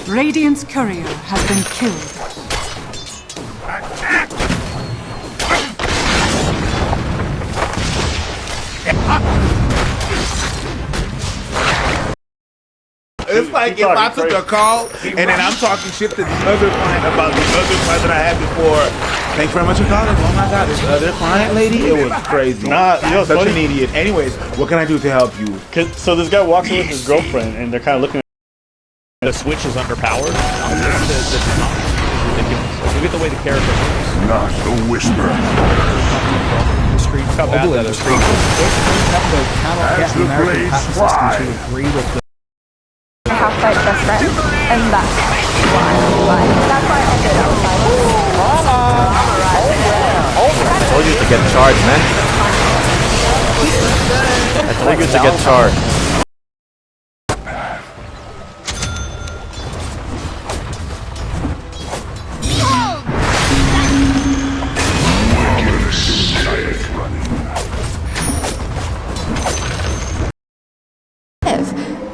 Radiant's courier has been killed. It's like if I took a call and then I'm talking shit to the other client about the other client that I had before. Thanks very much for calling. Oh my god, this other client lady, it was crazy. Nah, you know, such an idiot. Anyways, what can I do to help you? So this guy walks in with his girlfriend, and they're kind of looking at the Switch is underpowered. Ridiculous. Look at the way the character moves. Not a whisper. The street, how bad that is. As the blades fly. To agree with the half-fight best friend, and that's why I like. That's why I did outside. I told you to get charged, man. I told you to get charged.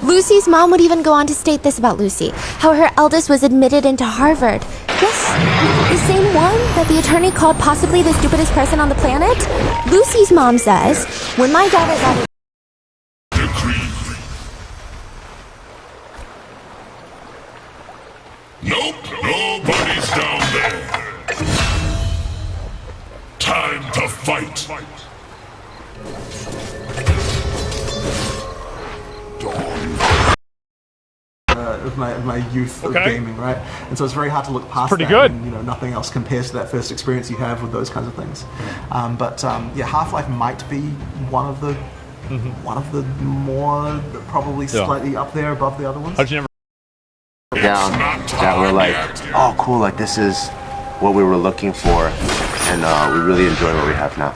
Lucy's mom would even go on to state this about Lucy, how her eldest was admitted into Harvard. Yes, the same one that the attorney called possibly the stupidest person on the planet. Lucy's mom says, when my daughter got Nope, nobody's down there. Time to fight. Of my youth of gaming, right? And so it's very hard to look past pretty that. good. And, you know, nothing else compares to that first experience you have with those kinds of things. Yeah, Half-Life might be one of the more probably slightly up there above the other ones. How'd you never Down that we're like, oh cool, like this is what we were looking for, and we really enjoy what we have now.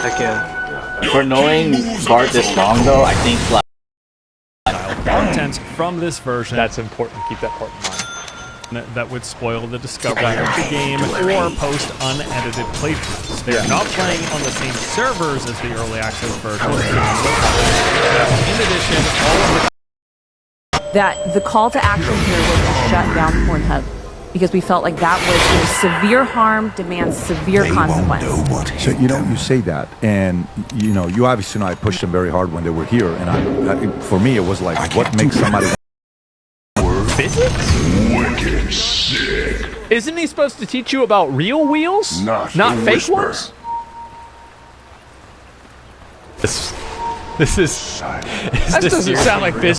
Heck yeah. For knowing Bart this long though, I think like content from this version? That's important. Keep that part in mind. That would spoil the discovery of the game or post unedited playthroughs. They're not playing on the same servers as the early access version. In addition, all of that the call to action here was to shut down Pornhub because we felt like that was severe harm, demands severe consequence. So you say that, and you obviously know I pushed them very hard when they were here, and for me it was like, what makes somebody physics? Wicked sick. Isn't he supposed to teach you about real wheels, not fake ones? This doesn't sound like business.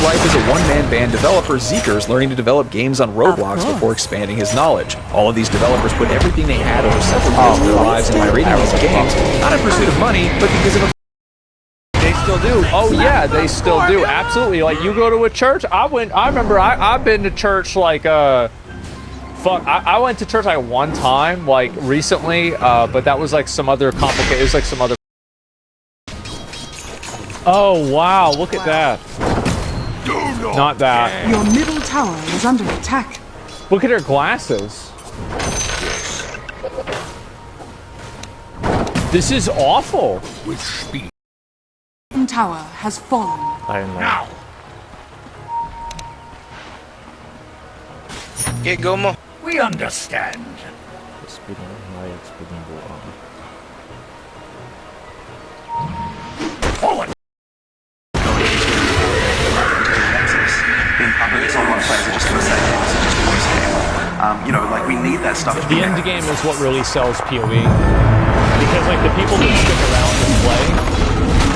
Life is a one-man band developer, Zeekers, learning to develop games on Roblox before expanding his knowledge. All of these developers put everything they had over several years of their lives in reading these games, not in pursuit of money, but because of a... They still do. Oh yeah, they still do. Absolutely. Like you go to a church. I remember I've been to church like I went to church like one time, like recently, but that was like some other complicated. It was like some other. Oh wow! Look at that. Not that. Your middle tower is under attack. Look at her glasses. This is awful. With speed. Tower has fallen. Now. Get Gomo. We understand. Forward. Like we need that stuff. The end game is what really sells PoE, because like the people that stick around and play,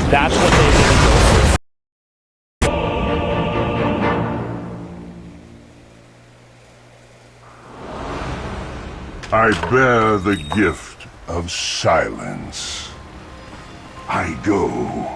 that's what they enjoy. I bear the gift of silence. I go.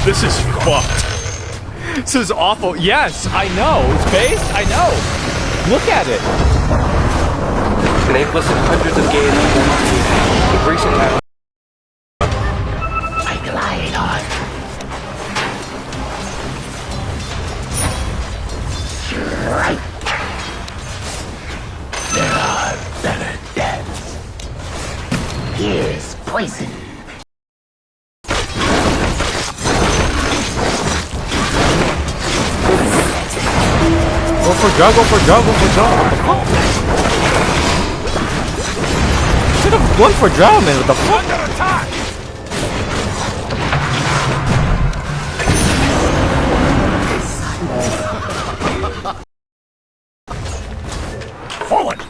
This is fucked. This is awful. Yes, I know. It's based. I know. Look at it. They've listed hundreds of games with recent time. I glide on. Right. There are better deaths. Here's poison. Go for jug, go for jug, go for jug. What the fuck? Should have gone for jug, man. What the fuck? Under attack! Forward!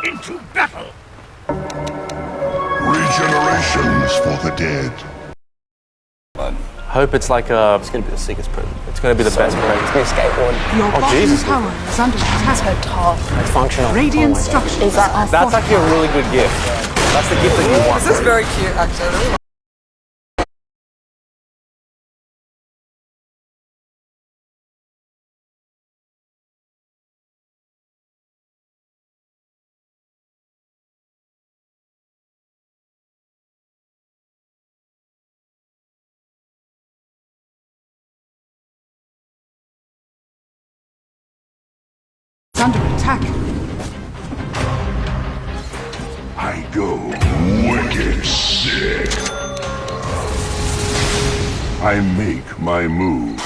Into battle! Regenerations for the dead. I hope it's like it's gonna be the sickest present. It's gonna be the best present. It's gonna skateboard. Your Oh bottom Jesus! tower is under attack. So tall. It's functional. Radiant structures are That's actually a really good gift. That's the gift that you want. This is very cute, actually. under attack. I go wicked sick. I make my move.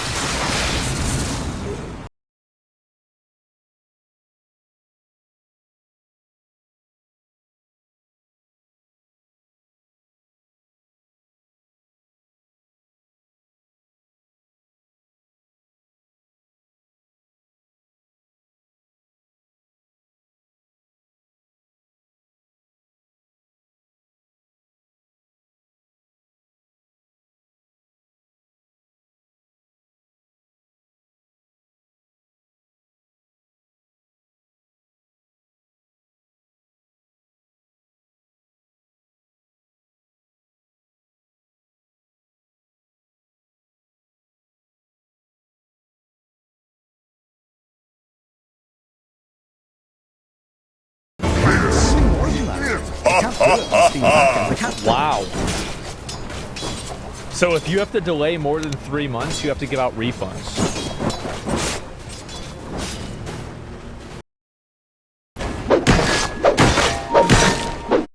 Wow. So if you have to delay more than 3 months, you have to give out refunds.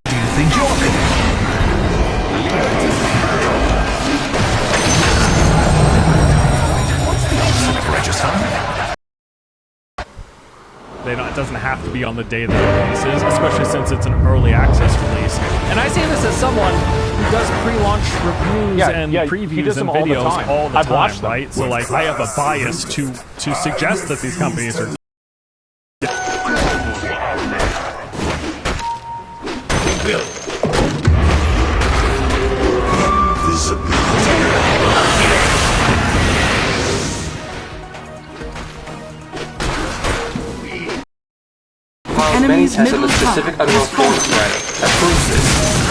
Do you think you're It doesn't have to be on the day that it releases, especially since it's an early access release. And I say this as someone who does pre-launch reviews and previews and videos all the time, right? So like, I have a bias to suggest that these companies are. Many tested a specific Unreal 4 thread that proves this.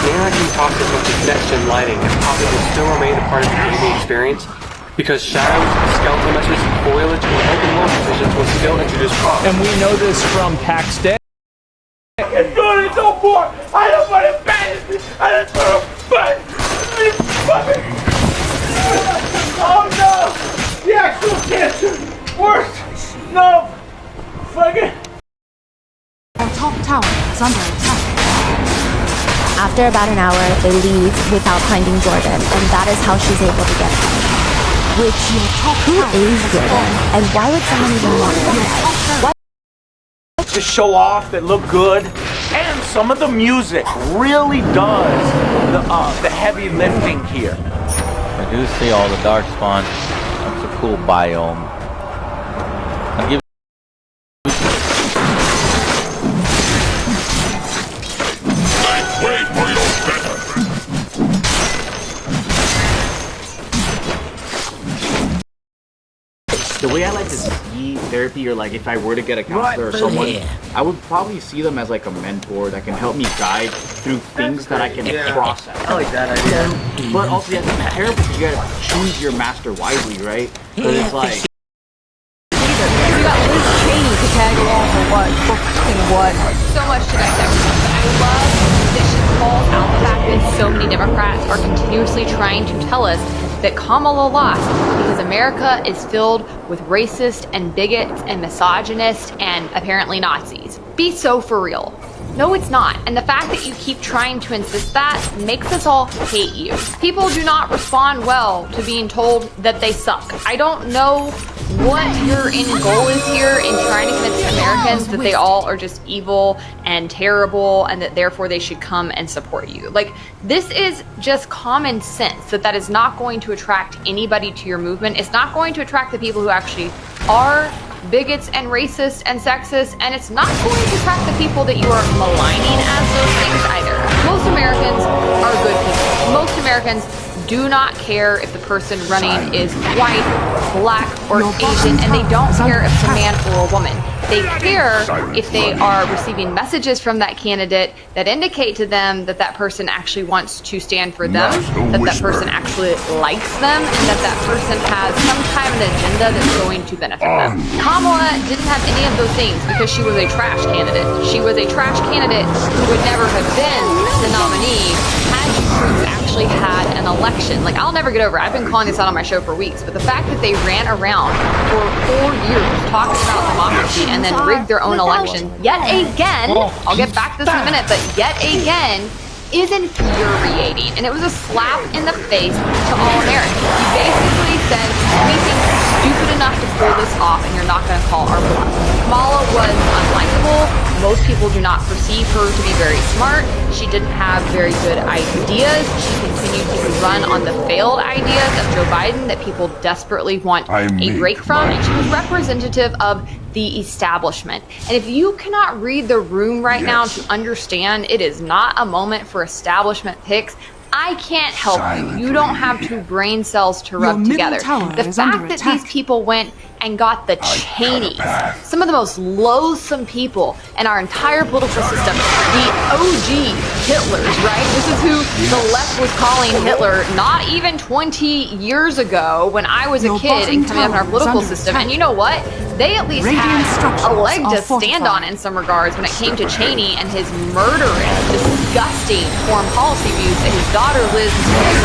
The interacting toxic with the next-gen lighting and popping will still remain a part of the gaming experience because shadows, skeletal meshes, foliage, and open world positions will still introduce problems. And we know this from PAX Day. It's going to no more! I don't want to banish me! I don't want to banish me! Oh no! The actual cancer! Worse! No! Fucking... Our top tower is under attack. After about an hour, they leave without finding Jordan, and that is how she's able to get home. Which, who is Jordan, and why would someone even want that? To show off that look good, and some of the music really does the heavy lifting here. I do see all the dark spawn. That's a cool biome. I'll give The way I like to see therapy, or like if I were to get a counselor or someone, I would probably see them as like a mentor that can help me guide through things that I can process. I like that idea. But also, yeah, as a therapist, you gotta choose your master wisely, right? Because it's like. You got Liz Cheney to tag along for what? For what? So much to dissect. I love that she calls out the fact that so many Democrats are continuously trying to tell us that Kamala lost because America is filled with racist and bigots and misogynists and apparently Nazis. Be so for real. No, it's not. And the fact that you keep trying to insist that makes us all hate you. People do not respond well to being told that they suck. I don't know what your end goal is here in trying to convince Americans that they all are just evil and terrible and that therefore they should come and support you. Like, this is just common sense that is not going to attract anybody to your movement. It's not going to attract the people who actually are bigots and racist and sexist, and it's not going to attract the people that you are maligning as those things either. Most Americans are good people. Most Americans do not care if the person running is white, black, or Asian, and they don't care if it's a man or a woman. They care if they are receiving messages from that candidate that indicate to them that that person actually wants to stand for them, that that person actually likes them, and that that person has some kind of an agenda that's going to benefit them. Kamala didn't have any of those things because she was a trash candidate. She was a trash candidate who would never have been the nominee had Cruz actually had an election. Like, I'll never get over it. I've been calling this out on my show for weeks, but the fact that they ran around for 4 years talking about democracy and then rigged their own election yet again, I'll get back to this in a minute, but yet again, is infuriating. And it was a slap in the face to all Americans. You basically said, we think you're stupid enough to pull this off and you're not going to call our bluff. Kamala was unlikable. Most people do not perceive her to be very smart. She didn't have very good ideas. She continued to run on the failed ideas of Joe Biden that people desperately want a break from. And she was representative of the establishment. And if you cannot read the room right now to understand it is not a moment for establishment picks, I can't help you. You don't have two brain cells to rub together. The fact that these people went and got the Cheneys, some of the most loathsome people in our entire political system, the OG Hitlers, right? This is who the left was calling Hitler not even 20 years ago when I was a kid and coming up in our political system. And you know what? They at least had a leg to stand on in some regards when it came to Cheney and his murderous, disgusting foreign policy views that his daughter Liz is.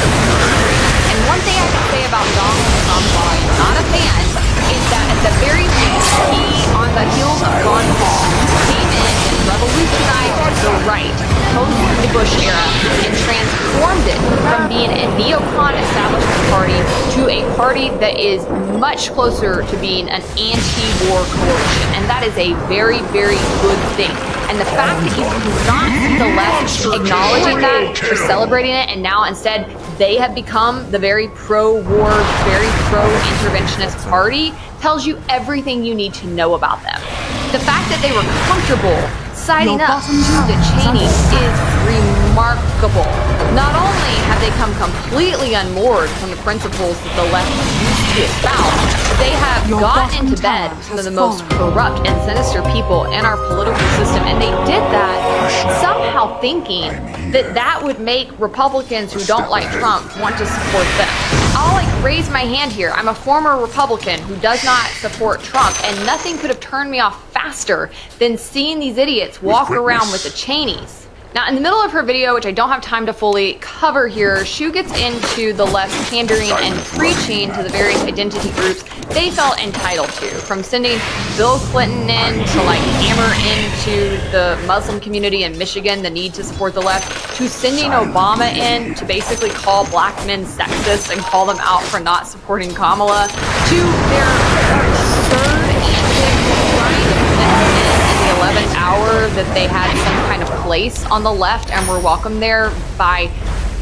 And one thing I can say about Donald Trump, while I'm not a fan, is that at the very least, he, on the heels of Ron Paul, came in and revolutionized the right post the Bush era and transformed it from being a neocon establishment party to a party that is much closer to being an anti-war coalition. And that is a very, very good thing. And the fact that you do not see the left acknowledging that or celebrating it, and now instead they have become the very pro-war, very pro-interventionist party, tells you everything you need to know about them. The fact that they were comfortable siding up to the Cheneys is remarkable. Not only have they come completely unmoored from the principles that the left used to espouse, they have gotten into bed with some of the most corrupt and sinister people in our political system, and they did that somehow thinking that that would make Republicans who don't like Trump want to support them. I'll raise my hand here. I'm a former Republican who does not support Trump, and nothing could have turned me off faster than seeing these idiots walk around with the Cheneys. Now, in the middle of her video, which I don't have time to fully cover here, Shu gets into the left pandering and preaching to the various identity groups they felt entitled to, from sending Bill Clinton in to hammer into the Muslim community in Michigan the need to support the left, to sending Obama in to basically call black men sexist and call them out for not supporting Kamala, to their absurd antics trying to convince men in the 11th hour that they had some kind of place on the left and were welcome there by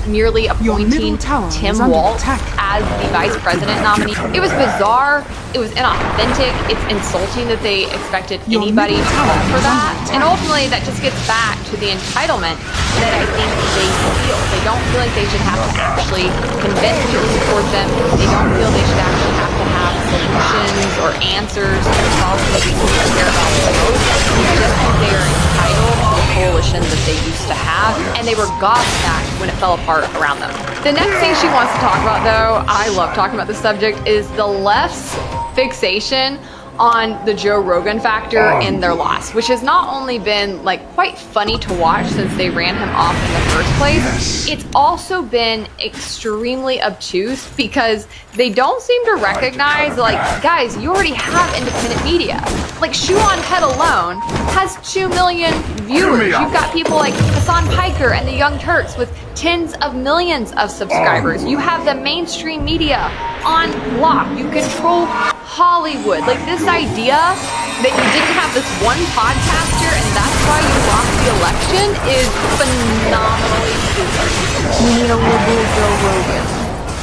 merely appointing Tim Walz as the vice president nominee. It was bizarre. It was inauthentic. It's insulting that they expected anybody to call for that. And ultimately, that just gets back to the entitlement that I think they feel. They don't feel like they should have to actually convince people to support them. They don't feel they should actually have to have solutions or answers to the problems that people care about the most. They just think they are entitled to the coalition that they used to have, and they were gobsmacked when it fell apart around them. The next thing she wants to talk about, though, I love talking about this subject, is the left's fixation on the Joe Rogan factor in their loss, which has not only been like quite funny to watch since they ran him off in the first place, it's also been extremely obtuse because they don't seem to recognize, like, guys, you already have independent media. Like, Shoe on Head alone has 2 million viewers. You've got people like Hassan Piker and the Young Turks with tens of millions of subscribers. You have the mainstream media on lock. You control Hollywood. Like, this idea that you didn't have this one podcaster and that's why you lost the election is phenomenally stupid. We need a liberal Joe Rogan.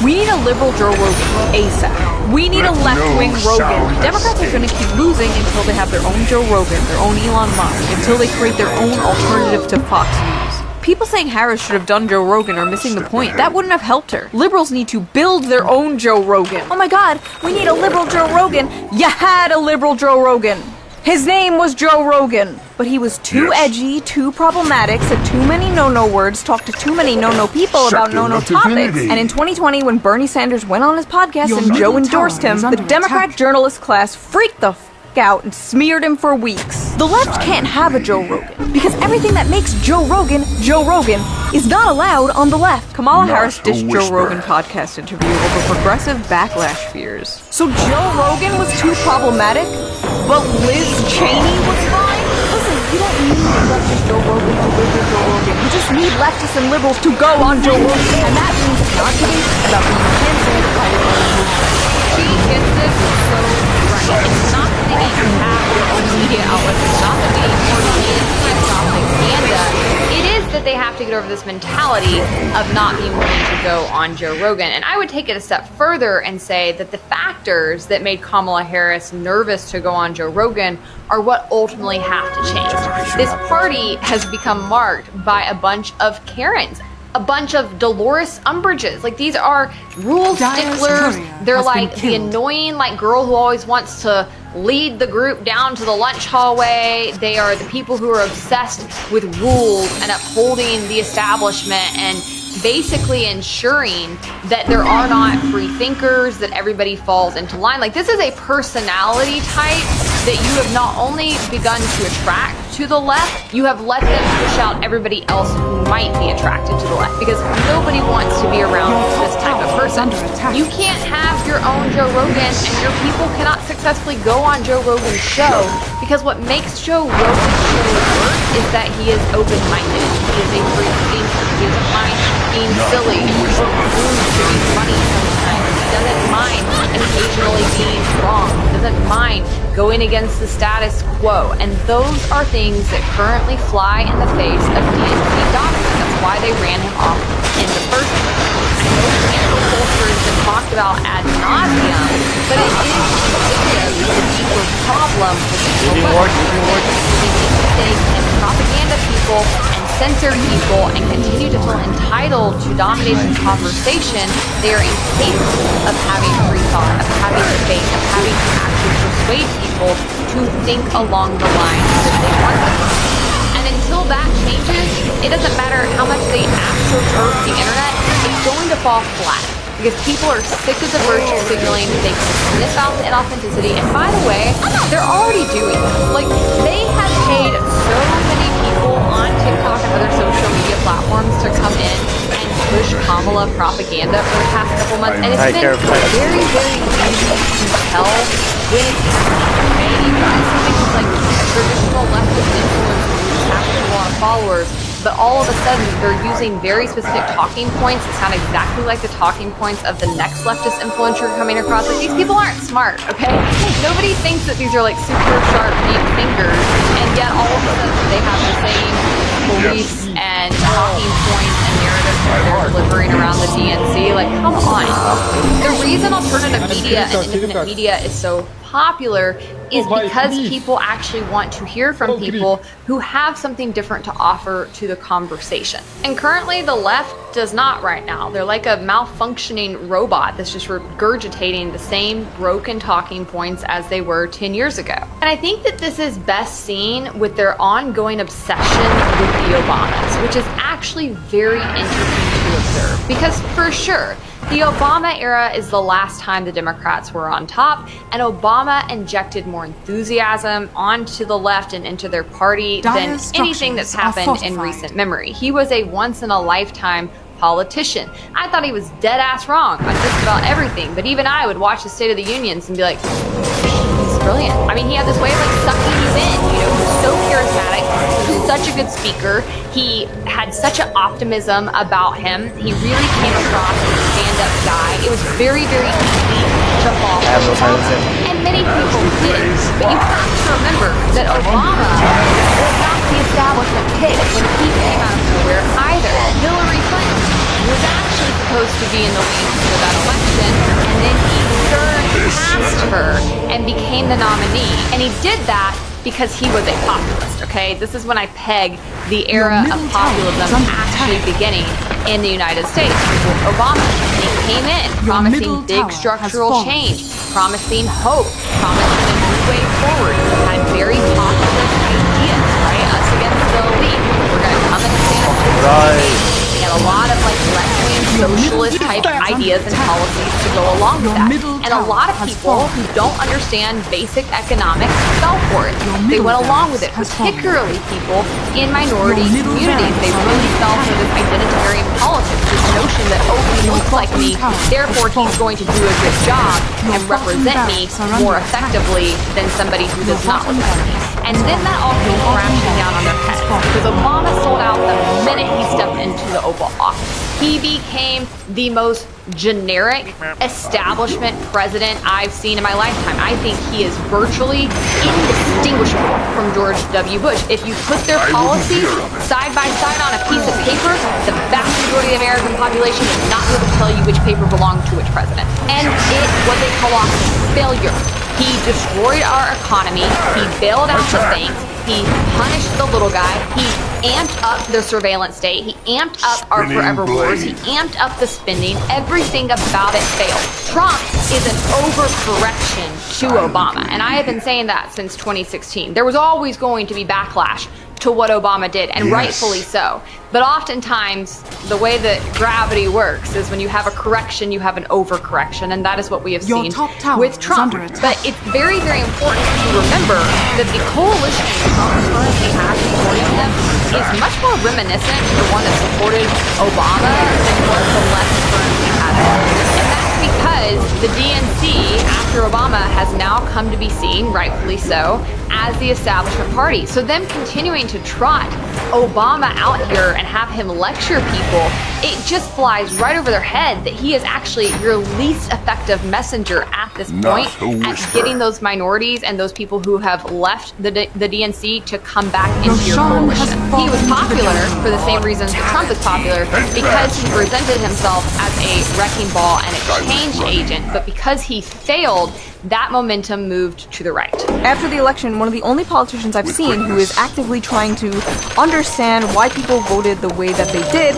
We need a liberal Joe Rogan ASAP. We need a left-wing Rogan. Democrats are going to keep losing until they have their own Joe Rogan, their own Elon Musk, until they create their own alternative to Fox News. People saying Harris should have done Joe Rogan are missing the point. That wouldn't have helped her. Liberals need to build their own Joe Rogan. Oh my god, we need a liberal Joe Rogan. You had a liberal Joe Rogan. His name was Joe Rogan. But he was too edgy, too problematic, said too many no-no words, talked to too many no-no people about no-no topics. And in 2020, when Bernie Sanders went on his podcast and Joe endorsed him, the Democrat journalist class freaked the out and smeared him for weeks. The left can't have a Joe Rogan because everything that makes Joe Rogan is not allowed on the left. Kamala Harris ditched Joe Rogan podcast interview over progressive backlash fears. So Joe Rogan was too problematic, but Liz Cheney was fine? Listen, you don't need leftist Joe Rogan to live with Joe Rogan. You just need leftists and liberals to go on Joe Rogan, and that means not kidding about being canceled by your own movement. She gets this so right. It's not that they need to have their own media outlets. It's not that they need more money and propaganda. It is that they have to get over this mentality of not being willing to go on Joe Rogan. And I would take it a step further and say that the factors that made Kamala Harris nervous to go on Joe Rogan are what ultimately have to change. This party has become marked by a bunch of Karens. A bunch of Dolores Umbridges. Like, these are rule sticklers. They're like the annoying like girl who always wants to lead the group down to the lunch hallway. They are the people who are obsessed with rules and upholding the establishment and basically ensuring that there are not free thinkers, that everybody falls into line. Like, this is a personality type that you have not only begun to attract to the left, you have let them push out everybody else who might be attracted to the left, because nobody wants to be around this type of person. You can't have your own Joe Rogan, and your people cannot successfully go on Joe Rogan's show, because what makes Joe Rogan's show work is that he is open-minded. He is a free thinker. He doesn't mind being silly. He doesn't funny sometimes. He doesn't mind occasionally being wrong. He doesn't mind going against the status quo. And those are things that currently fly in the face of DNC doctrine. That's why they ran him off in the first place. I know cancel culture has been talked about ad nauseum, but it is indicative of the deeper problem with the left. They can propaganda people and censor people and continue to feel entitled to dominate the conversation. They are incapable of having free thought, of having debate, of having to actually persuade people to think along the lines that they want them to. And until that changes, it doesn't matter how much they astroturf the internet, it's going to fall flat. Because people are sick of the virtue signaling, they can sniff out the inauthenticity, and by the way, they're already doing it. Like, they have paid so many people on TikTok and other social media platforms to come in and push Kamala propaganda for the past couple months, and it's been very, very easy to tell when it's happening. Even something like a traditional leftist influencer who has a lot of followers, but all of a sudden they're using very specific talking points that sound exactly like the talking points of the next leftist influencer coming across. Like, these people aren't smart, okay? Nobody thinks that these are like super sharp, deep thinkers, and yet all of a sudden they have the same beliefs and talking points and narratives that they're delivering around the DNC. Like, come on. The reason alternative media and independent media is so popular is because people actually want to hear from people who have something different to offer to the conversation. And currently the left does not right now. They're like a malfunctioning robot that's just regurgitating the same broken talking points as they were 10 years ago. And I think that this is best seen with their ongoing obsession with the Obamas, which is actually very interesting to observe. Because for sure, the Obama era is the last time the Democrats were on top, and Obama injected more enthusiasm onto the left and into their party than anything that's happened in recent memory. He was a once-in-a-lifetime politician. I thought he was dead ass wrong on just about everything, but even I would watch the State of the Unions and be like, he's brilliant. I mean, he had this way of like sucking you in, you know, he was so charismatic, he was such a good speaker, he had such an optimism about him, he really came across as a stand-up guy. It was very, very easy to fall for him, and many people did. But you have to remember that Obama was not the establishment pick when he came out of nowhere either. Hillary Clinton was actually supposed to be in the lead for that election, and then he turned past her and became the nominee. And he did that because he was a populist, okay? This is when I peg the era of populism actually beginning in the United States with Obama. He came in promising big structural change, promising hope, promising a new way forward. He had very populist ideas, right? Us against the elite. We're gonna come and stand up. Right. He had a lot of like left-wing socialist type ideas and policies to go along with that. And a lot of people who don't understand basic economics fell for it. They went along with it, particularly people in minority communities. They really fell for this identitarian politics, this notion that, oh, he looks like me, therefore he's going to do a good job and represent me more effectively than somebody who does not look like me. And then that all came crashing down on their heads because Obama sold out the minute he stepped into the Oval Office. He became the most generic establishment president I've seen in my lifetime. I think he is virtually indistinguishable from George W. Bush. If you put their policies side by side on a piece of paper, the vast majority of the American population would not be able to tell you which paper belonged to which president. And it was a colossal failure. He destroyed our economy. He bailed out the banks. He punished the little guy. He amped up the surveillance state. He amped up our forever wars. He amped up the spending. Everything about it failed. Trump is an overcorrection to Obama. And I have been saying that since 2016. There was always going to be backlash to what Obama did, and rightfully so. But oftentimes, the way that gravity works is when you have a correction, you have an overcorrection, and that is what we have seen with Trump. But it's very, very important to remember that the coalition that Trump currently has supporting him is much more reminiscent to the one that supported Obama than what the left currently has. And that's because the DNC, after Obama, has now come to be seen, rightfully so, as the establishment party. So them continuing to trot Obama out here and have him lecture people, it just flies right over their head that he is actually your least effective messenger at this point at getting those minorities and those people who have left the DNC to come back into your coalition. He was popular for the same reasons that Trump is popular, because he presented himself as a wrecking ball and a change agent, but because he failed, that momentum moved to the right. After the election, one of the only politicians I've seen who is actively trying to understand why people voted the way that they did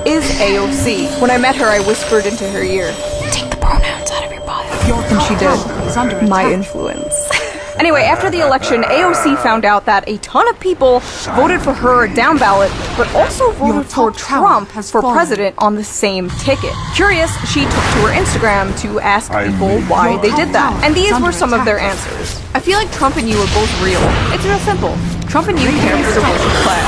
is AOC. When I met her, I whispered into her ear, "Take the pronouns out of your bio." And she did. My influence. Anyway, after the election, AOC found out that a ton of people voted for her down ballot, but also voted for Trump for president on the same ticket. Curious, she took to her Instagram to ask people why they did that. And these were some of their answers. I feel like Trump and you are both real. It's real simple. Trump and you care for the working class.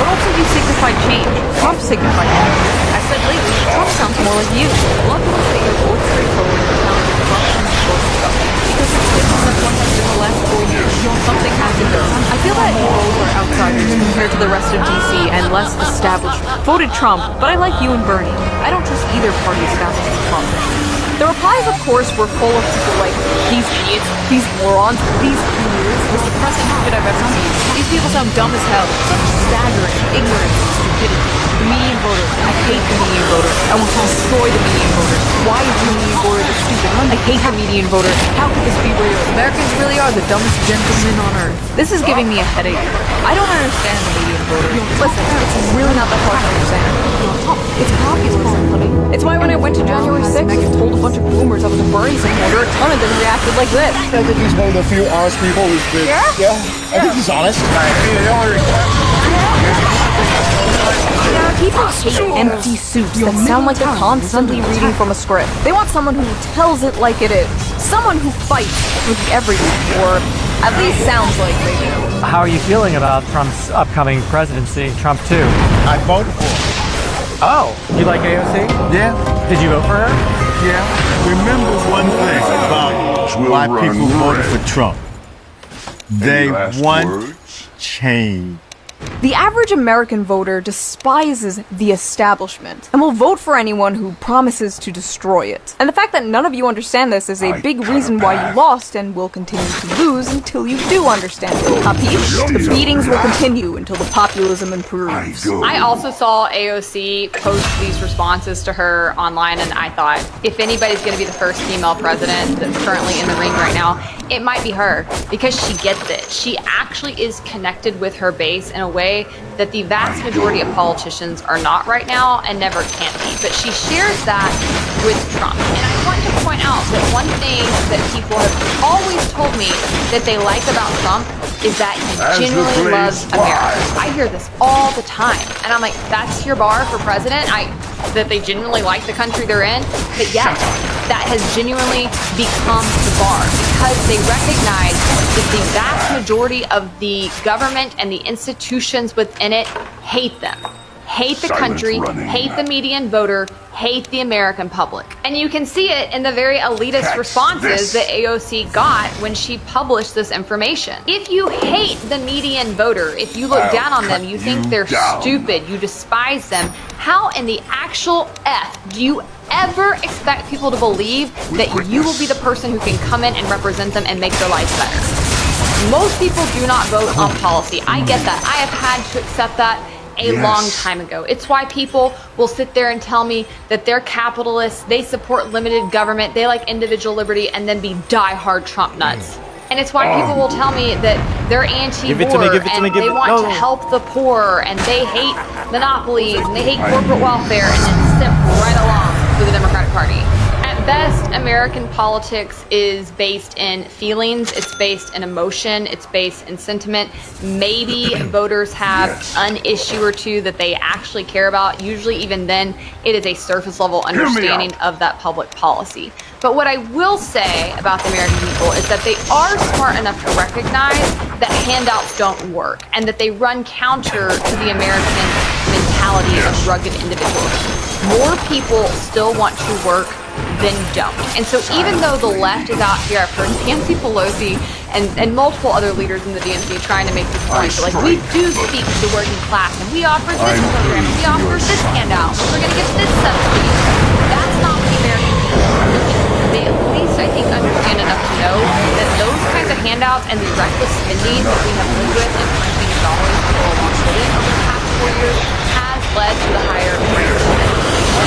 But also you signify change. Trump signified change. I said lately, Trump sounds more like you. A lot of people say you're both straightforward and talented, but both stuff. Because it's different that one has been the last 4 years. Something has to go. I feel that you both are outsiders compared to the rest of DC and less established. Voted Trump, but I like you and Bernie. I don't trust either party establishment politicians. The replies, of course, were full of people like, these idiots, these morons, these fools, was the press outfit I've ever seen. These people sound dumb as hell. Such staggering ignorance and stupidity. The median voter, I hate the median voter. I want to destroy the median voter. Why is the median voter the stupid? I hate the median voter. How could this be real? Americans really are the dumbest gentlemen on earth. This is giving me a headache. I don't understand the median voter. Listen, it's really not that hard to understand. It's populism, honey. It's why when I went to January 6th and told a bunch of boomers I was a Bernie supporter, a ton of them reacted like this. I think he's one of the few honest people who's been... Yeah? I think he's honest. People hate empty suits that sound like they're constantly reading from a script. They want someone who tells it like it is. Someone who fights for the everyday, or at least sounds like they do. How are you feeling about Trump's upcoming presidency, Trump 2? I voted for him. Oh, you like AOC? Yeah. Did you vote for her? Yeah. Remember one thing about why people voted for Trump. They want change. The average American voter despises the establishment and will vote for anyone who promises to destroy it. And the fact that none of you understand this is a big reason why you lost and will continue to lose until you do understand it. Capiche? The beatings will continue until the populism improves. I also saw AOC post these responses to her online, and I thought, if anybody's going to be the first female president that's currently in the ring right now, it might be her, because she gets it. She actually is connected with her base in a way that the vast majority of politicians are not right now and never can be. But she shares that with Trump. And I want to point out that one thing that people have always told me that they like about Trump is that he genuinely loves America. I hear this all the time. And I'm like, that's your bar for president? That they genuinely like the country they're in? But yes, that has genuinely become the bar, because they recognize that the vast majority of the government and the institutions within it hate them. Hate the country, hate the median voter, hate the American public. And you can see it in the very elitist responses that AOC got when she published this information. If you hate the median voter, if you look down on them, you think they're stupid, you despise them, how in the actual F do you ever expect people to believe that you will be the person who can come in and represent them and make their lives better? Most people do not vote on policy. I get that. I have had to accept that a long time ago. It's why people will sit there and tell me that they're capitalists, they support limited government, they like individual liberty, and then be die-hard Trump nuts. And it's why people will tell me that they're anti-war and they want to help the poor and they hate monopolies and they hate corporate welfare, and then step right along with the Democratic Party. At best, American politics is based in feelings, it's based in emotion, it's based in sentiment. Maybe voters have an issue or two that they actually care about. Usually even then, it is a surface level understanding of that public policy. But what I will say about the American people is that they are smart enough to recognize that handouts don't work and that they run counter to the American mentality of rugged individualism. More people still want to work than don't. And so even though the left is out here, I've heard Nancy Pelosi and multiple other leaders in the DNC trying to make this point, like, we do speak to the working class and we offer this program, and we offer this handout, and we're going to get this subsidy. That's not what the American people are looking for. They at least, I think, understand enough to know that those kinds of handouts and the reckless spending that we have lived with and printing of dollars to go along with it over the past 4 years has led to the higher rates of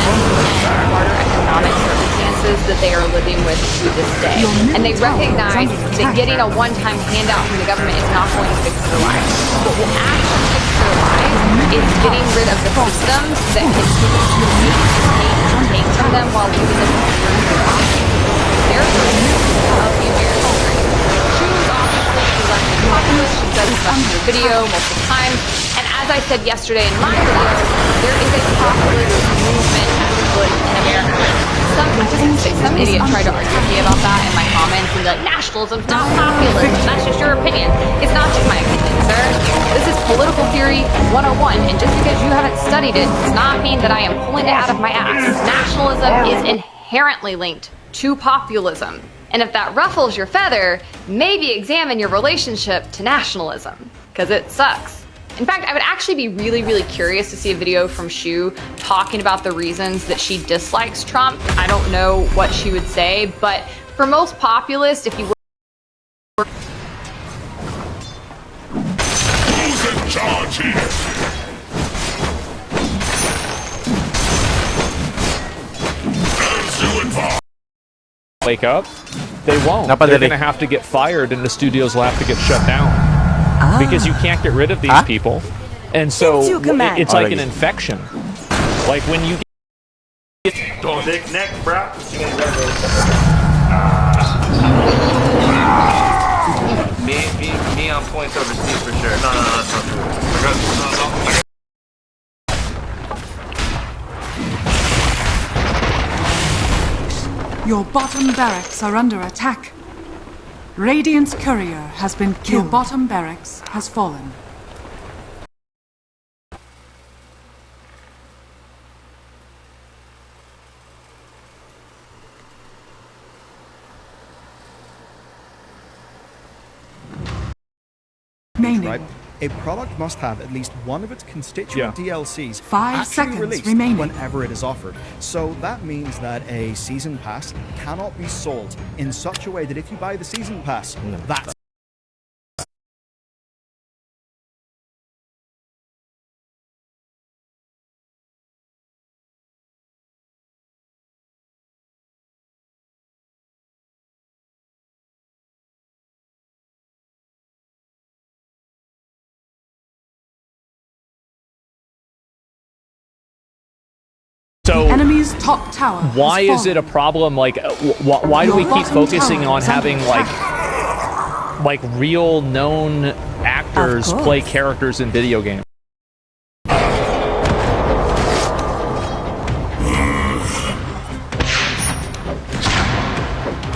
inflation and harder economic circumstances that they are living with to this day. And they recognize that getting a one-time handout from the government is not going to fix their lives. What will actually fix their lives is getting rid of the systems that continue to take from them while leaving them in their options. They're the of the American dream. She was obviously elected populist. She said this in her video multiple times. And as I said yesterday in my video, there is a populist movement at foot in America. Some idiot tried to argue with me about that in my comments and be like, nationalism's not populism, that's just your opinion. It's not just my opinion, sir. This is political theory 101, and just because you haven't studied it does not mean that I am pulling it out of my ass. Nationalism is inherently linked to populism. And if that ruffles your feather, maybe examine your relationship to nationalism, because it sucks. In fact, I would actually be really, really curious to see a video from Shu talking about the reasons that she dislikes Trump. I don't know what she would say, but for most populists, if you were... Who's in charge here? wake up, they won't. Napa They're Deli. going to have to get fired, and the studios will have to get shut down because you can't get rid of these people. And so Into command. it's like an infection. Like when you Dick neck, bro. Me on points over Steve for sure. No, that's not true. Your bottom barracks are under attack. Radiant's courier has been killed. Your bottom barracks has fallen. Right? A product must have at least one of its constituent DLCs 5 actually seconds released remaining. whenever it is offered. So that means that a season pass cannot be sold in such a way that if you buy the season pass, that's So The enemy's top tower. why has is it a problem? Like, why do we keep focusing on having like real known actors play characters in video games?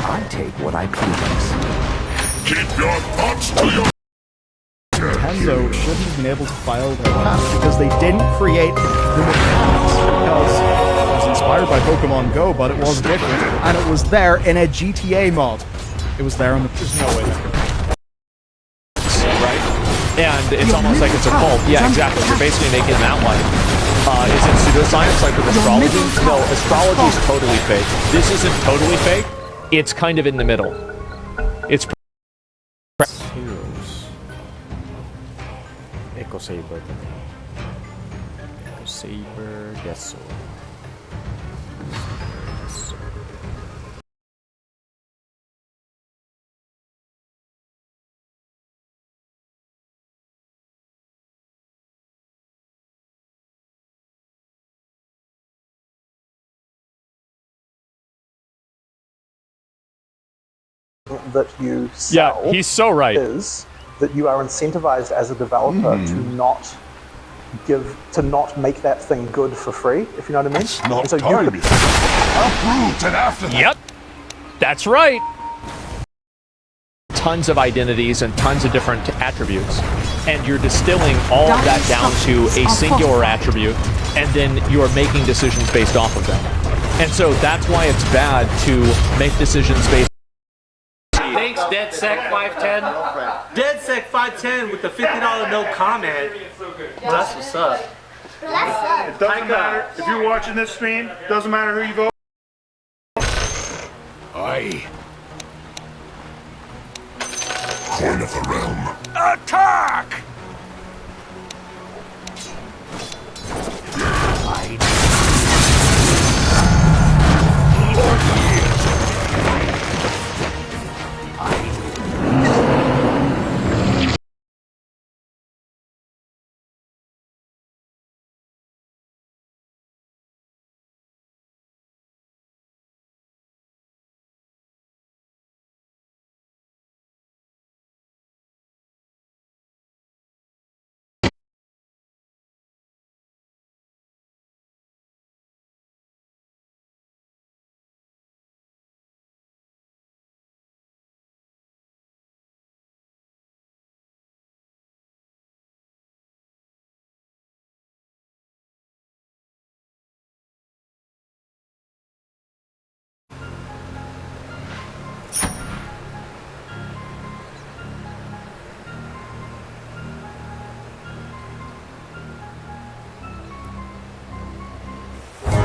I take what I please. Keep your thoughts to your... Nintendo shouldn't have been able to file their patent because they didn't create the mechanics, because it was inspired by Pokemon Go, but it was different, and it was there in a GTA mod. It was there on the... There's no way Right? And it's almost like it's a cult. Yeah, exactly. You're basically making an outline. Is it pseudoscience like with astrology? No, astrology is totally fake. This isn't totally fake. It's kind of in the middle. It's... Echo Saber. Echo Saber, Gesso. That you sell yeah, he's so right. Is that you are incentivized as a developer to not make that thing good for free, if you know what I mean. It's not so time. Uproot and after that. Yep, that's right. Tons of identities and tons of different attributes, and you're distilling all of that down to a singular attribute, and then you're making decisions based off of them. And so that's why it's bad to make decisions based. Thanks, DeadSec510. DeadSec510 with the $50 no comment. That's what's up. It doesn't matter if you're watching this stream. Doesn't matter who you vote. Aye. Horn of the Realm. Attack!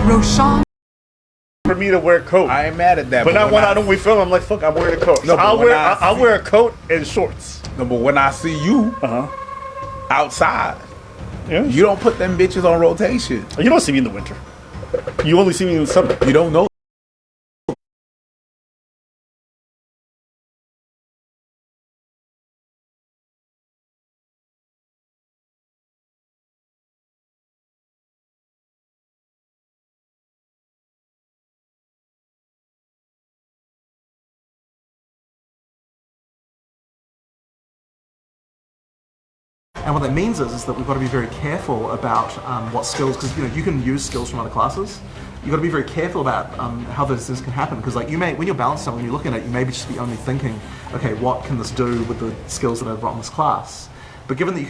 Roshan. For me to wear a coat. I ain't mad at that. But not when I don't we film, I'm like, fuck, I'm wearing a coat. No, So but I'll wear a coat and shorts. No, but when I see you outside, you don't put them bitches on rotation. You don't see me in the winter. You only see me in the summer. You don't know And what that means is that we've got to be very careful about what skills, because you can use skills from other classes. You've got to be very careful about how those things can happen, because like when you're balancing it, when you're looking at it, you may just be only thinking, okay, what can this do with the skills that I've got in this class? But given that you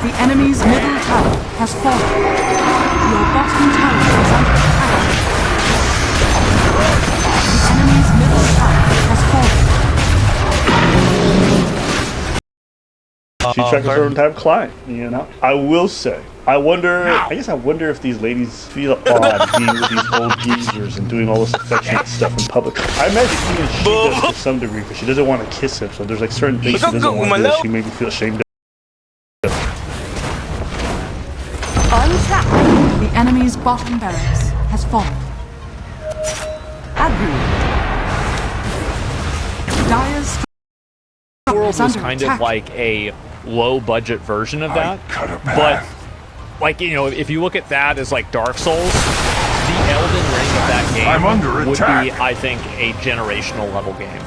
The enemy's middle tower has fallen. Your bottom tower is under attack. The enemy's middle tower has fallen. She checked a certain type of client, you know. I will say, I wonder if these ladies feel odd being with these old geezers and doing all this affectionate stuff in public. I imagine even she does it to some degree, because she doesn't want to kiss him, so there's like certain things she doesn't want to do that she maybe feel ashamed of. The enemy's bottom barracks has fallen. Agreed. Dire's World was kind of like a low-budget version of that, but like if you look at that as like Dark Souls, the Elden Ring of that game would be, I think, a generational level game.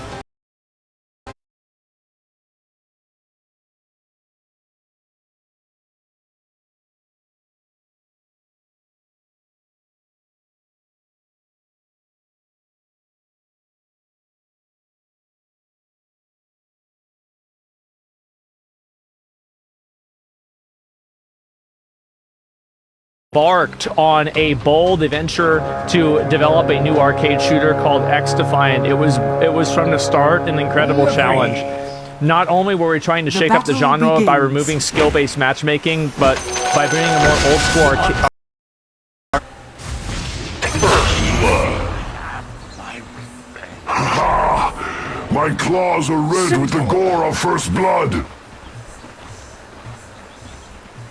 Embarked on a bold adventure to develop a new arcade shooter called X Defiant. It was from the start an incredible challenge. Not only were we trying to shake up the genre by removing skill-based matchmaking, but by bringing a more old-school arcade. My claws are red with the gore of first blood.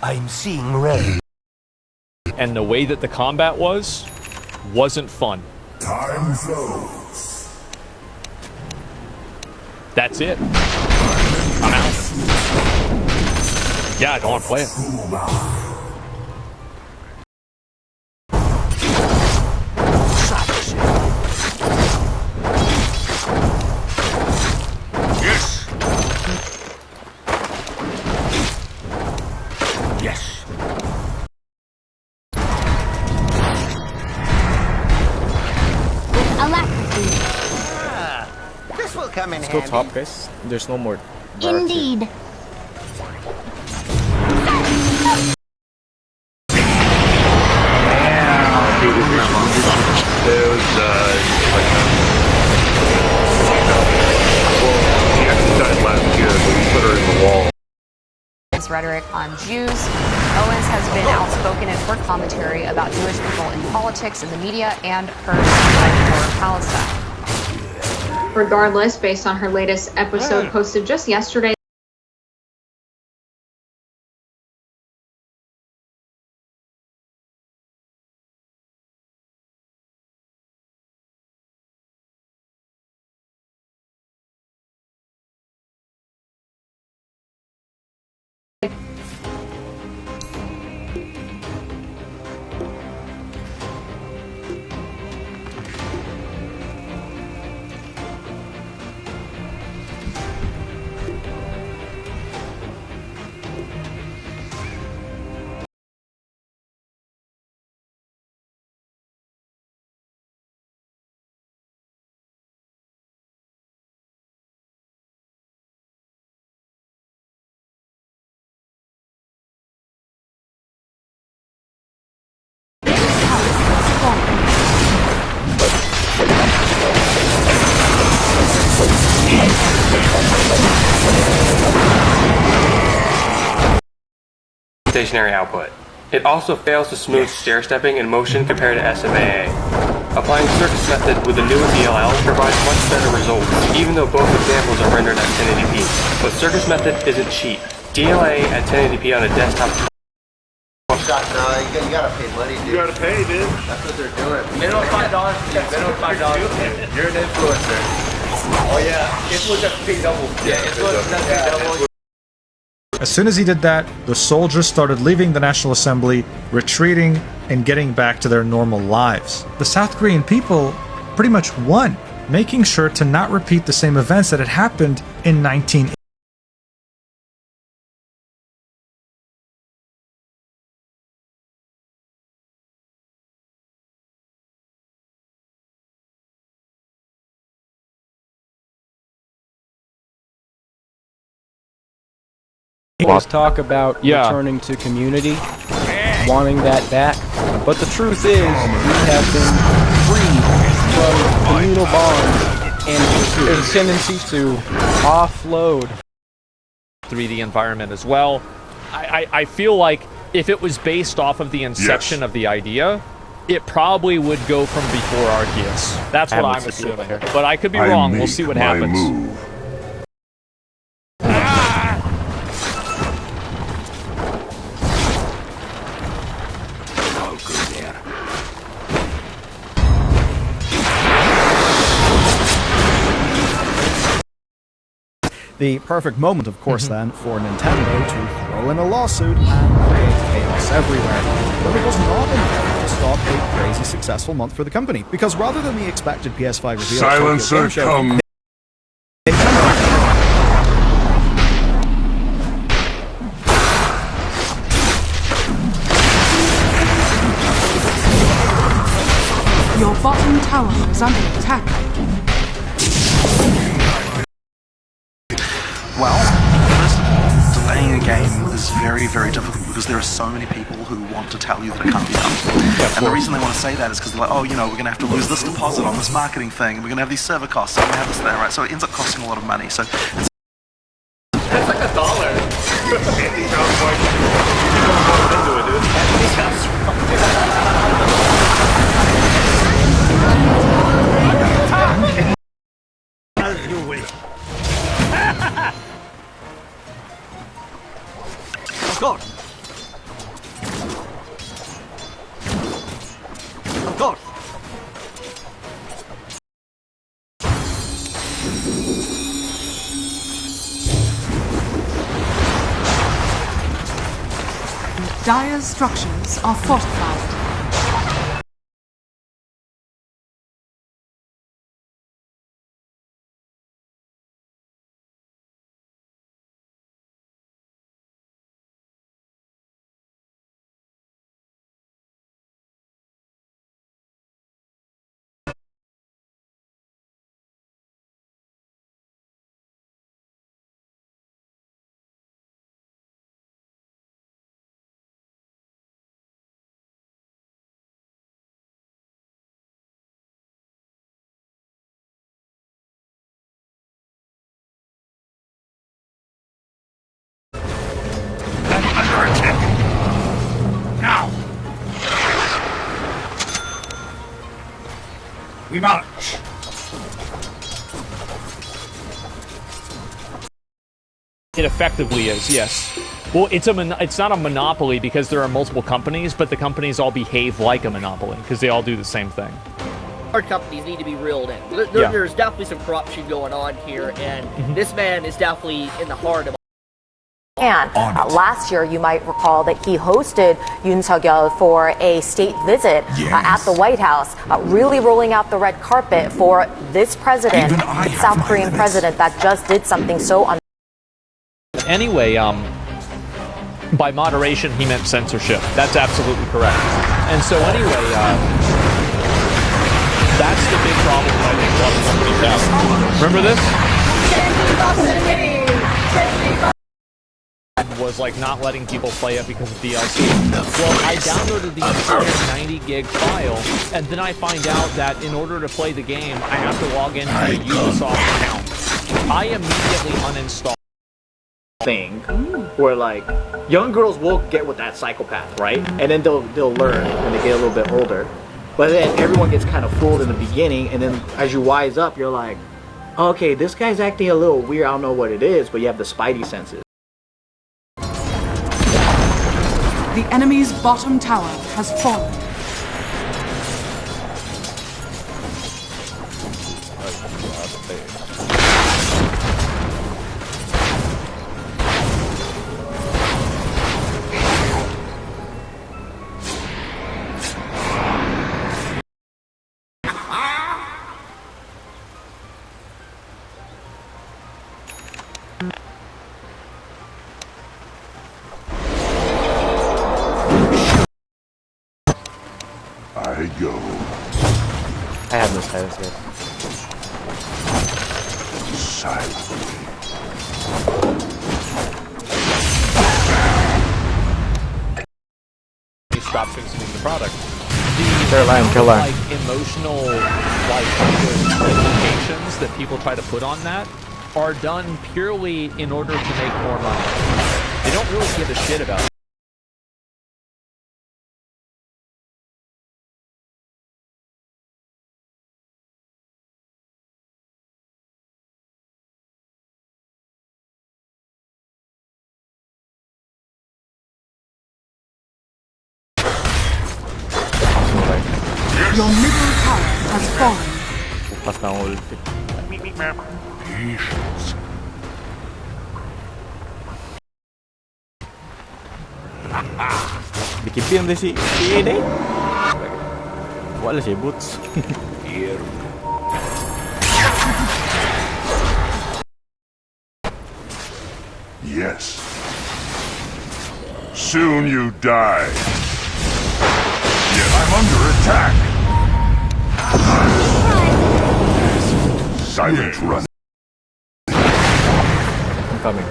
I'm seeing red. And the way that the combat wasn't fun. Time flows. That's it. I'm out. Yeah, I don't want to play it. Yes. Yes. This will come in Let's go handy. top, guys. There's no more. Indeed. His rhetoric on Jews. Owens has been outspoken in her commentary about Jewish people in politics, in the media, and her support for Palestine. Regardless, based on her latest episode posted just yesterday, Stationary output. It also fails to smooth stair-stepping in motion compared to SMAA. Applying Circus Method with the newest DLL provides much better results, even though both examples are rendered at 1080p. But Circus Method isn't cheap. DLA at 1080p on a desktop You gotta pay money, dude. You gotta pay, dude. That's what they're doing. Minimum $5. Minimum $5. You're an influencer. Oh yeah, influencers have to pay double. Yeah, influencers have to pay double. As soon as he did that, the soldiers started leaving the National Assembly, retreating, and getting back to their normal lives. The South Korean people pretty much won, making sure to not repeat the same events that had happened in 1980. Always talk about returning to community, wanting that back, but the truth is we have been freed from communal bonds, and there's a tendency to offload 3D environment as well. I feel like if it was based off of the inception of the idea, it probably would go from before Arceus. That's what I'm assuming. But I could be wrong. We'll see what happens. Move. The perfect moment, of course, then, for Nintendo to throw in a lawsuit and create chaos everywhere. But it was not enough to stop a crazy successful month for the company, because rather than the expected PS5 reveal, Silencer, come. Your bottom tower is under attack. Well, first of all, delaying a game is very, very difficult because there are so many people who want to tell you that it can't be done. And the reason they want to say that is because they're like, oh, you know, we're going to have to lose this deposit on this marketing thing, and we're going to have these server costs, and we have this there, right? So it ends up costing a lot of money. So it's that's like God! Of course! Dire's structures are fortified. We march. It effectively is, yes. Well, it's not a monopoly because there are multiple companies, but the companies all behave like a monopoly because they all do the same thing. Our companies need to be reeled in. There's definitely some corruption going on here, and this man is definitely in the heart of. And last year, you might recall that he hosted Yoon Suk-yeol for a state visit at the White House, really rolling out the red carpet for this president, South Korean president, that just did something so Anyway, by moderation, he meant censorship. That's absolutely correct. And so anyway, that's the big problem that I think a lot of companies have. Remember this? Was like not letting people play it because of DLC. Well, I downloaded the entire 90 gig file, and then I find out that in order to play the game, I have to log into a Ubisoft account. I immediately uninstalled thing where like young girls will get with that psychopath, right? And then they'll learn when they get a little bit older. But then everyone gets kind of fooled in the beginning, and then as you wise up, you're like, okay, this guy's acting a little weird. I don't know what it is, but you have the spidey senses. The enemy's bottom tower has fallen. I go. I have no silence yet. Silently. He stops consuming the product. Like emotional implications that people try to put on that are done purely in order to make more money. They don't really give a shit about it. Your middle tower has fallen. Pas na ulti. Patience. Dikipin din si ini. Wala si Boots. Here. Yes. Soon you die. Yet I'm under attack. Silent run. I'm coming.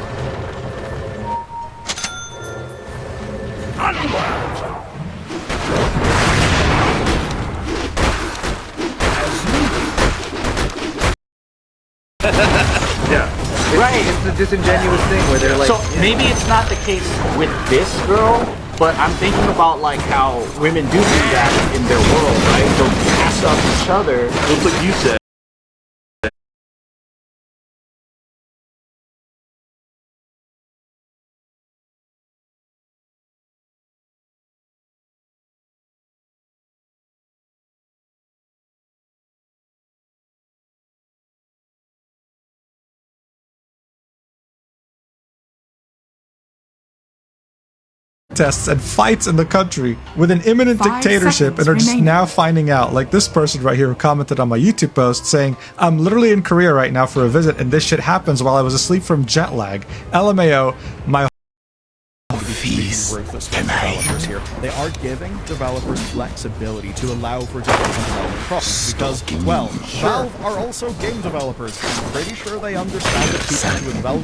Yeah. Right, it's the disingenuous thing where they're like... So maybe it's not the case with this girl, but I'm thinking about like how women do that in their world, right? They'll pass up each other. It's like you said. Tests and fights in the country with an imminent 5 dictatorship and are just remaining. now finding out, like this person right here who commented on my YouTube post saying, I'm literally in Korea right now for a visit and this shit happens while I was asleep from jet lag. LMAO, my developers here. They are giving developers flexibility to allow for different development processes because, well, Valve are also game developers. I'm pretty sure they understand that people who develop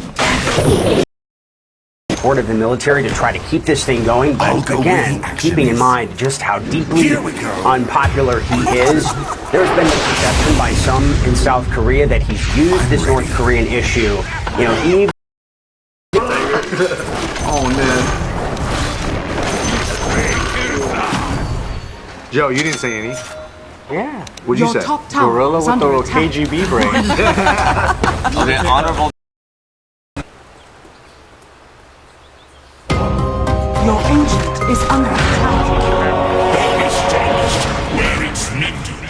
support of the military to try to keep this thing going, but again, keeping in mind just how deeply unpopular he is, there's been the perception by some in South Korea that he's used this North Korean issue, you know, even... Oh, man. Joe, you didn't say any. Yeah. What'd you Your say? top tower Gorilla is with the under attack. KGB brain. Okay, honorable. Your ancient is under attack. Where it's meant to be.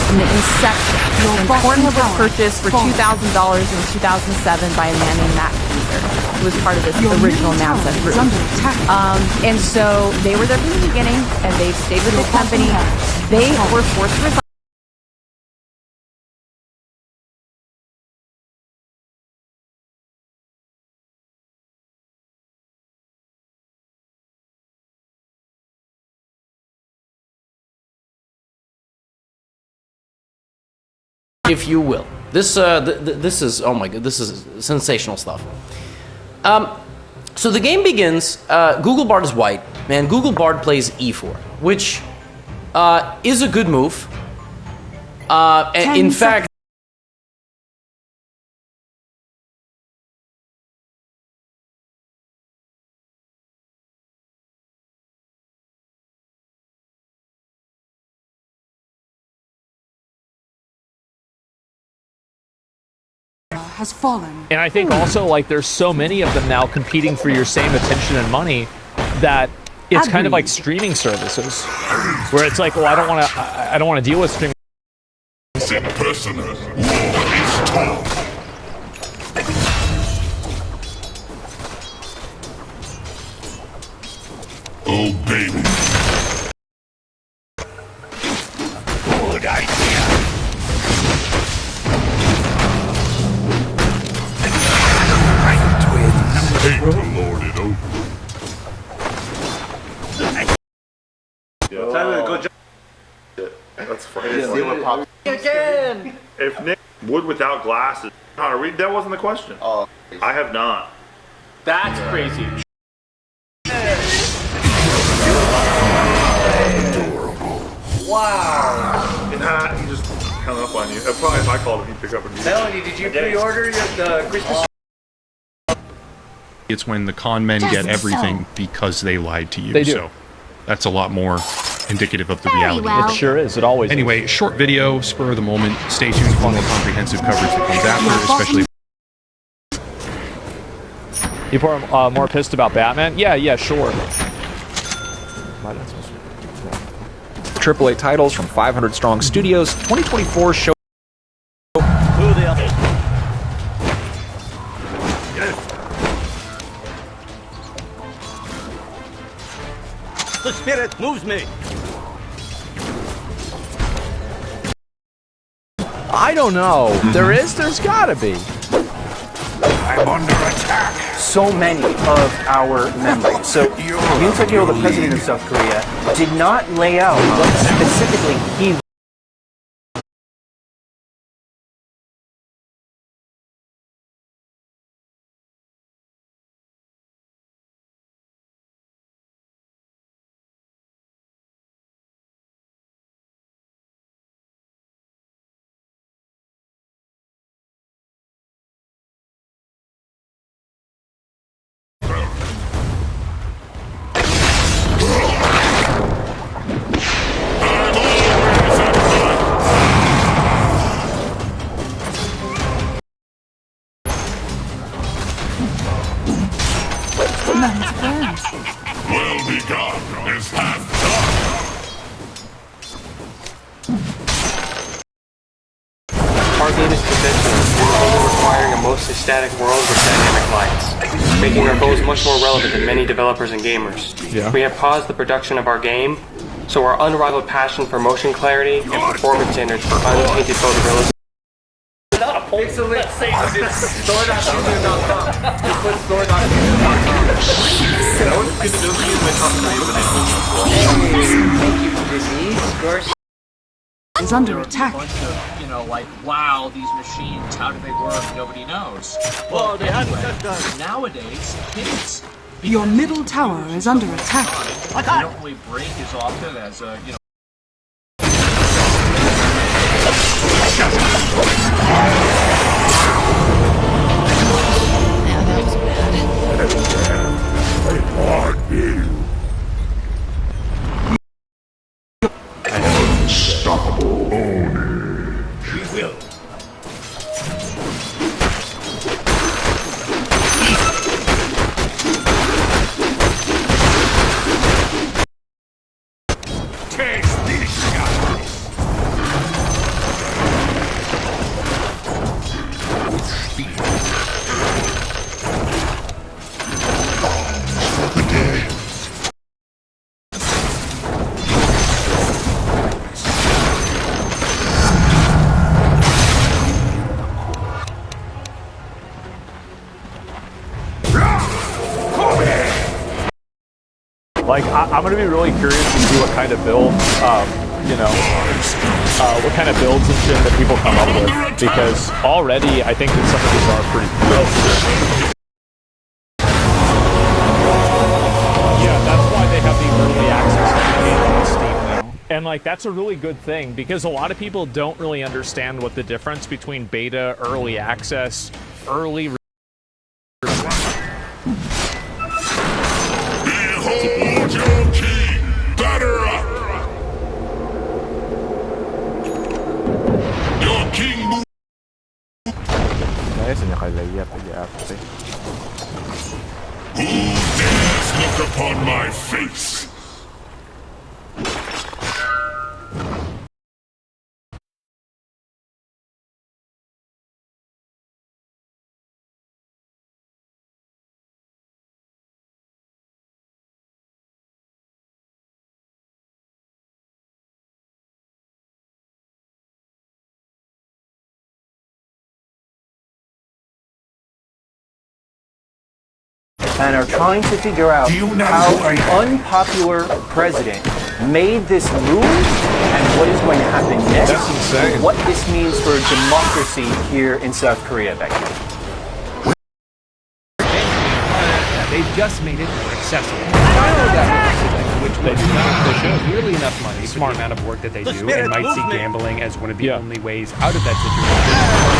From the inception, when Pornhub was purchased for $2,000 in 2007 by a man named Matt Peter, who was part of this original NASA group. And so they were there from the beginning, and they've stayed with the company. They were forced to resign. If you will. This this is, oh my god, this is sensational stuff. So the game begins, Google Bard is white, and Google Bard plays e4, which is a good move. In fact, has fallen. And I think also, like, there's so many of them now competing for your same attention and money that it's kind of like streaming services, where it's like, well, I don't want to deal with streaming. Personal. War is told. Oh, baby. Good idea. Right, twins. Hate to lord it over. Tyler, good job. That's funny. Again! If Nick wood without glasses, how to read, that wasn't the question. Oh, I have not. That's crazy. Wow. Nah, he just hung up on you. Probably if I called him, he'd pick up and Melanie, did you pre-order the Christmas? It's when the con men get everything because they lied to you. They do. So that's a lot more indicative of the reality. It sure is. It always Anyway, short video, spur of the moment. Stay tuned for more comprehensive coverage that comes after, especially... People are more pissed about Batman? Yeah, sure. AAA titles from 500 Strong Studios, 2024 show. Who are the others? The spirit moves me. I don't know. There's gotta be. I'm under attack. So many of our members. So Yoon Suk-yeol, the president of South Korea, did not lay out what specifically he Well begun is half Our game is conventional, only requiring a mostly static world with dynamic lights, making our goals much more relevant than many developers and gamers. Yeah. We have paused the production of our game, so our unrivaled passion for motion clarity and performance standards for untainted photorealism. Pixelate store.studio.com. Just put store.studio.com. That was good to do for you in my top 3, thank you, Denise. Is under attack. You know, like, wow, these machines, how do they work? Nobody knows. Well, they hadn't just done. Nowadays, kids. Your middle tower is under attack. They don't really break as often as, you know. Yeah, that was bad. unstoppable. We will. Taste these shadows. Like, I'm going to be really curious to see what kind of build, what kind of builds and shit that people come up with. Because already, I think that some of these are pretty cool. Yeah, that's why they have the early access game on Steam now. And, like, that's a really good thing, because a lot of people don't really understand what the difference between beta, early access, early... Behold your king! Batter up! Your king... Kayaknya Look upon my face. And are trying to figure out how an unpopular president made this move and what is going to happen next. That's insane. And what this means for democracy here in South Korea, Becky. They've just made it more accessible. I know that which they do not. They show nearly enough money for the amount of work that they do, and might see gambling as one of the only ways out of that situation.